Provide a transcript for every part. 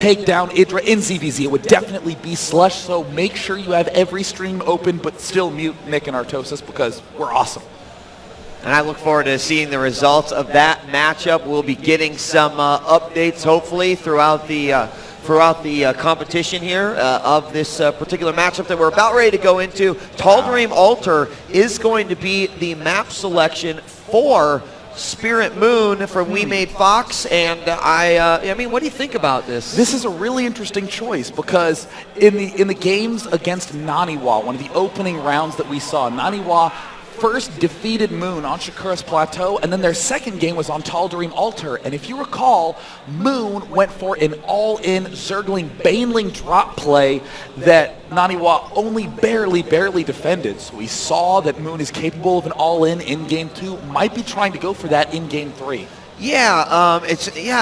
take down Idra in ZVZ. It would definitely be Slush, so make sure you have every stream open, but still mute Nick and Artosis because we're awesome. And I look forward to seeing the results of that matchup. We'll be getting some updates, hopefully, throughout the competition here of this particular matchup that we're about ready to go into. Tal'Darim Altar is going to be the map selection for Spirit Moon from WeMade Fox, and I mean, what do you think about this? This is a really interesting choice because in the games against Naniwa, one of the opening rounds that we saw, Naniwa first defeated Moon on Shakura's Plateau, and then their second game was on Tal'Darim Altar. And if you recall, Moon went for an all-in Zergling Baneling drop play that Naniwa only barely defended. So we saw that Moon is capable of an all-in in Game 2, might be trying to go for that in Game 3. Yeah,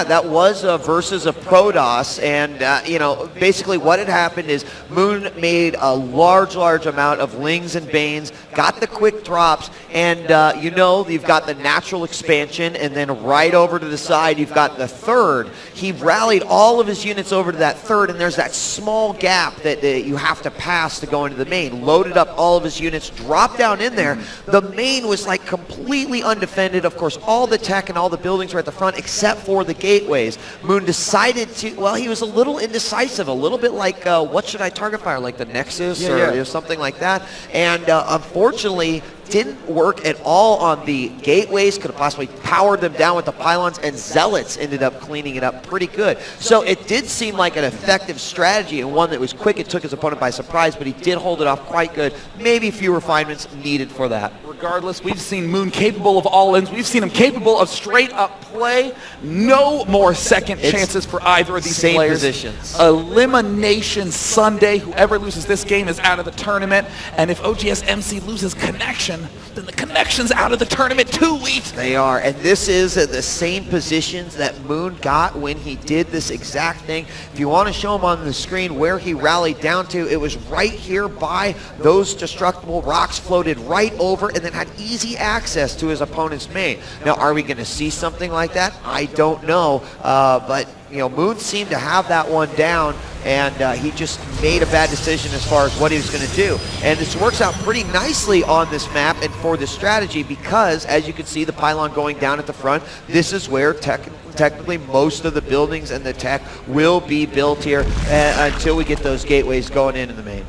that was versus a Protoss, and you know, basically what had happened is Moon made a large amount of Lings and Banes, got the quick drops, and you know, you've got the natural expansion, and then right over to the side you've got the third. He rallied all of his units over to that third, and there's that small gap that you have to pass to go into the main. Loaded up all of his units, dropped down in there. The main was like completely undefended. Of course, all the tech and all the buildings were at the front except for the gateways. Moon decided to, well, he was a little indecisive, a little bit like what should I target fire, like the Nexus or something like that, and unfortunately didn't work at all on the gateways. Could have possibly powered them down with the pylons, and Zealots ended up cleaning it up pretty good. So it did seem like an effective strategy, and one that was quick. It took his opponent by surprise, but he did hold it off quite good. Maybe a few refinements needed for that. Regardless, we've seen Moon capable of all-ins. We've seen him capable of straight-up play. No more second chances for either of these players. Positions. Elimination Sunday. Whoever loses this game is out of the tournament. And if oGsMC loses connection, then the connection's out of the tournament too, Wheat. They are, and this is the same positions that Moon got when he did this exact thing. If you want to show him on the screen where he rallied down to, it was right here by those destructible rocks, floated right over, and then had easy access to his opponent's main. Now, are we going to see something like that? I don't know, but you know, Moon seemed to have that one down, and he just made a bad decision as far as what he was going to do. And this works out pretty nicely on this map and for this strategy because, as you can see, the pylon going down at the front, this is where technically most of the buildings and the tech will be built here until we get those gateways going in the main.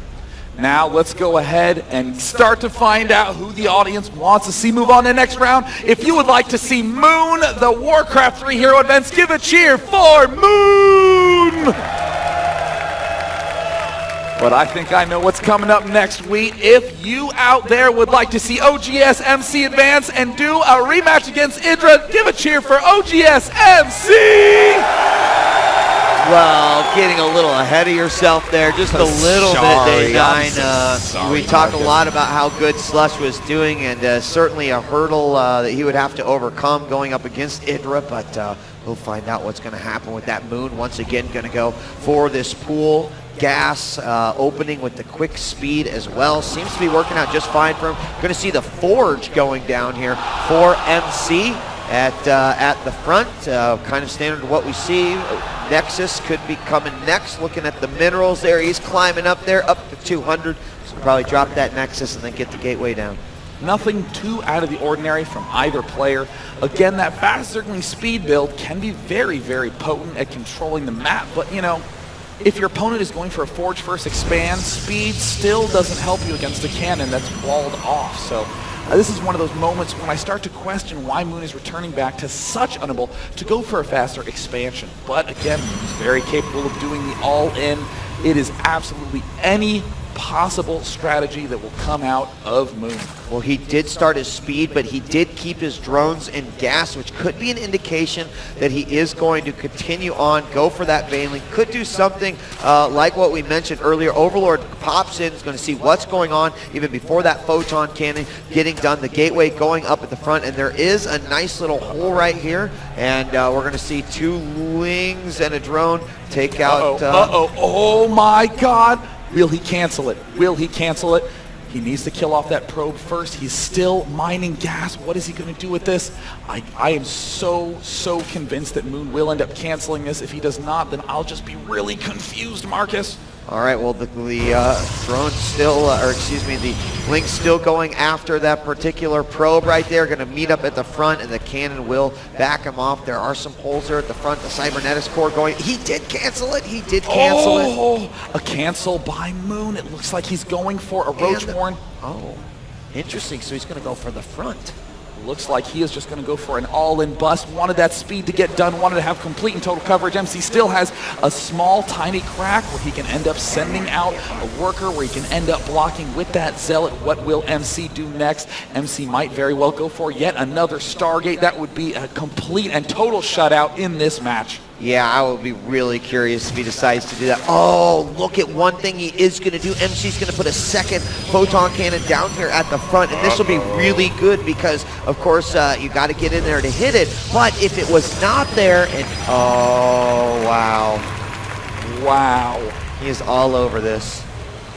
Now let's go ahead and start to find out who the audience wants to see move on to the next round. If you would like to see Moon, the Warcraft 3 hero events, give a cheer for Moon! But I think I know what's coming up next week. If you out there would like to see oGsMC advance and do a rematch against Idra, give a cheer for oGsMC! Well, getting a little ahead of yourself there, just a little bit, Day9. We talked a lot about how good Slush was doing, and certainly a hurdle that he would have to overcome going up against Idra, but we'll find out what's going to happen with that Moon. Once again, going to go for this pool gas opening with the quick speed as well. Seems to be working out just fine for him. Going to see the Forge going down here for MC at the front, kind of standard to what we see. Nexus could be coming next. Looking at the minerals there, he's climbing up there, up to 200. So probably drop that Nexus and then get the gateway down. Nothing too out of the ordinary from either player. Again, that fast circling speed build can be very potent at controlling the map, but you know, if your opponent is going for a Forge first expand, speed still doesn't help you against a cannon that's walled off. So this is one of those moments when I start to question why Moon is returning back to such unable to go for a faster expansion. But again, he's very capable of doing the all-in. It is absolutely any possible strategy that will come out of Moon. Well, he did start his speed, but he did keep his drones in gas, which could be an indication that he is going to continue on, go for that Baneling. Could do something like what we mentioned earlier. Overlord pops in, is going to see what's going on even before that Photon Cannon getting done. The gateway going up at the front, and there is a nice little hole right here, and we're going to see two Lings and a drone take out... Oh my God! Will he cancel it? Will he cancel it? He needs to kill off that probe first. He's still mining gas. What is he going to do with this? I am so convinced that Moon will end up canceling this. If he does not, then I'll just be really confused, Marcus. All right, well, the drone still, or excuse me, the Link's still going after that particular probe right there. Going to meet up at the front, and the cannon will back him off. There are some holes there at the front. The cybernetics core going. He did cancel it. He did cancel it. A cancel by Moon. It looks like he's going for a Roachborn. Oh, interesting. So he's going to go for the front. Looks like he is just going to go for an all-in bust. Wanted that speed to get done, wanted to have complete and total coverage. MC still has a small, tiny crack where he can end up sending out a worker, where he can end up blocking with that Zealot. What will MC do next? MC might very well go for yet another Stargate. That would be a complete and total shutout in this match. Yeah, I would be really curious if he decides to do that. Oh, look at one thing he is going to do. MC's going to put a second photon cannon down here at the front, and this will be really good because, of course, you got to get in there to hit it. But if it was not there, and oh, wow. He is all over this.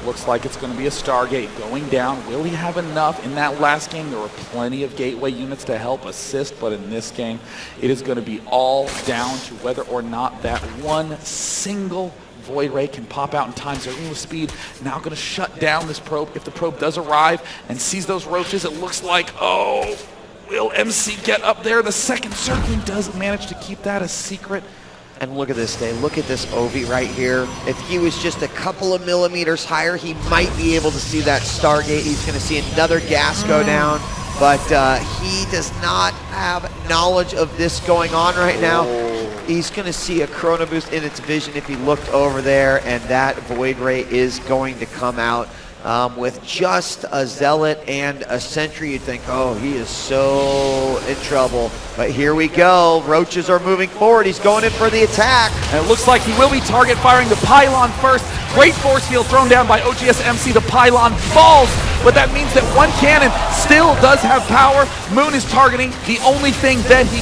Looks like it's going to be a Stargate going down. Will he have enough? In that last game, there were plenty of gateway units to help assist, but in this game, it is going to be all down to whether or not that one single Void Ray can pop out in time. Zergling with speed, now going to shut down this probe. If the probe does arrive and sees those roaches, it looks like, oh, will MC get up there? The second Zergling does manage to keep that a secret. And look at this, Dave. Look at this Ovi right here. If he was just a couple of millimeters higher, he might be able to see that Stargate. He's going to see another gas go down, but he does not have knowledge of this going on right now. He's going to see a Chrono Boost in its vision if he looked over there, and that Void Ray is going to come out. With just a Zealot and a Sentry, you'd think, oh, he is so in trouble. But here we go. Roaches are moving forward. He's going in for the attack. And it looks like he will be target firing the pylon first. Great force field thrown down by oGsMC. The pylon falls, but that means that one cannon still does have power. Moon is targeting the only thing that he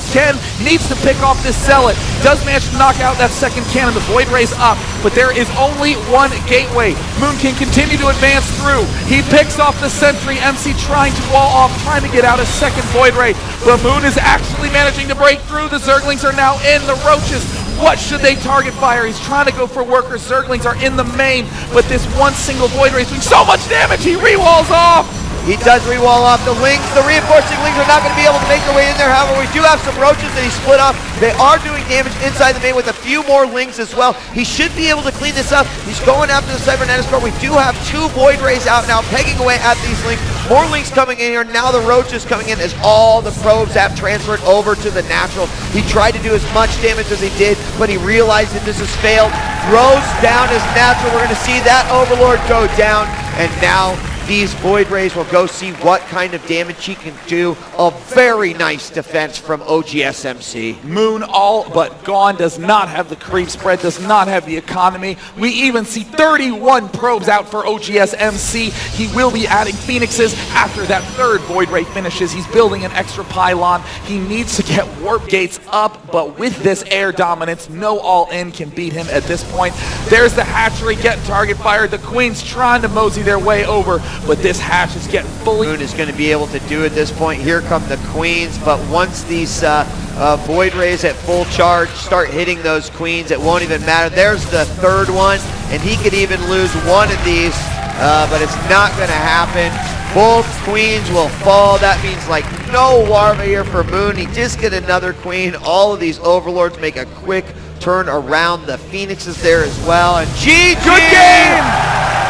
needs to pick off this Zealot. Does manage to knock out that second cannon. The Void Ray's up, but there is only one gateway. Moon can continue to advance through. He picks off the Sentry. MC trying to wall off, trying to get out a second Void Ray. But Moon is actually managing to break through. The Zerglings are now in. The Roaches, what should they target fire? He's trying to go for workers. Zerglings are in the main, but this one single Void Ray is doing so much damage, he re-walls off! He does re-wall off the Lings. The reinforcing Lings are not going to be able to make their way in there. However, we do have some Roaches that he split off. They are doing damage inside the main with a few more Lings as well. He should be able to clean this up. He's going after the Cybernetics core. We do have two Void Rays out now, pegging away at these Lings. More Lings coming in here. Now the Roaches coming in as all the probes have transferred over to the natural. He tried to do as much damage as he did, but he realized that this has failed. Throws down his natural. We're going to see that Overlord go down, and now these Void Rays will go see what kind of damage he can do. A very nice defense from oGsMC. Moon all but gone, does not have the creep spread, does not have the economy. We even see 31 probes out for oGsMC. He will be adding Phoenixes after that third Void Ray finishes. He's building an extra pylon. He needs to get warp gates up, but with this air dominance, no all-in can beat him at this point. There's the hatchery getting target fired. The Queen's trying to mosey their way over, but this hatch is getting fully... Moon is going to be able to do at this point. Here come the Queens, but once these Void Rays at full charge start hitting those Queens, it won't even matter. There's the third one, and he could even lose one of these, but it's not going to happen. Both Queens will fall. That means like no Larva here for Moon. He just get another Queen. All of these Overlords make a quick turn around. The Phoenix is there as well, and GG! Good game!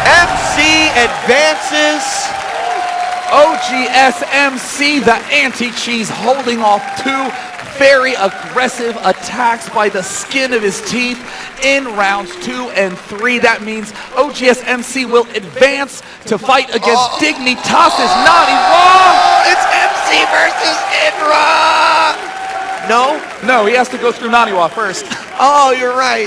MC advances. oGsMC, the anti-cheese, holding off two very aggressive attacks by the skin of his teeth in rounds 2 and 3. That means oGsMC will advance to fight against Dignitas' Nani Raw. It's MC versus Inra. No, he has to go through Naniwa first. Oh, you're right.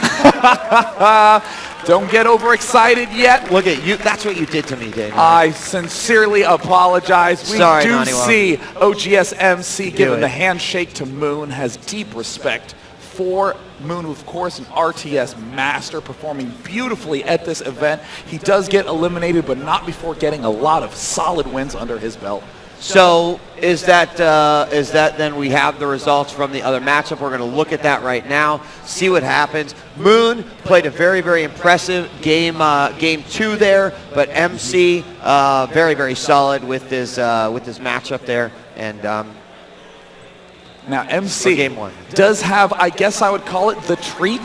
Don't get overexcited yet. Look at you. That's what you did to me, Dave. I sincerely apologize. We Sorry, do Naniwa. see oGsMC giving the handshake to Moon, has deep respect for Moon, of course, an RTS master, performing beautifully at this event. He does get eliminated, but not before getting a lot of solid wins under his belt. So is that then we have the results from the other matchup? We're going to look at that right now, see what happens. Moon played a very, very impressive game 2 there, but MC very, very solid with his matchup there. And now MC game 1 does have, I guess I would call it, the treat.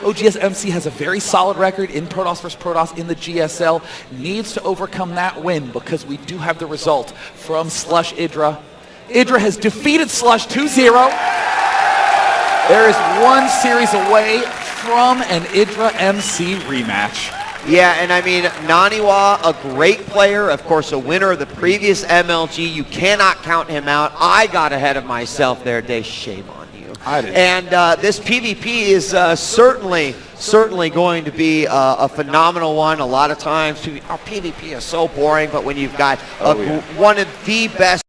oGsMC has a very solid record in Protoss vs. Protoss in the GSL. Needs to overcome that win because we do have the result from Slush Idra. Idra has defeated Slush 2-0. There is one series away from an Idra MC rematch. Yeah, and I mean, Naniwa, a great player, of course, a winner of the previous MLG. You cannot count him out. I got ahead of myself there, Day. Shame on you. I did. And this PvP is certainly going to be a phenomenal one. A lot of times, our PvP is so boring, but when you've got one of the best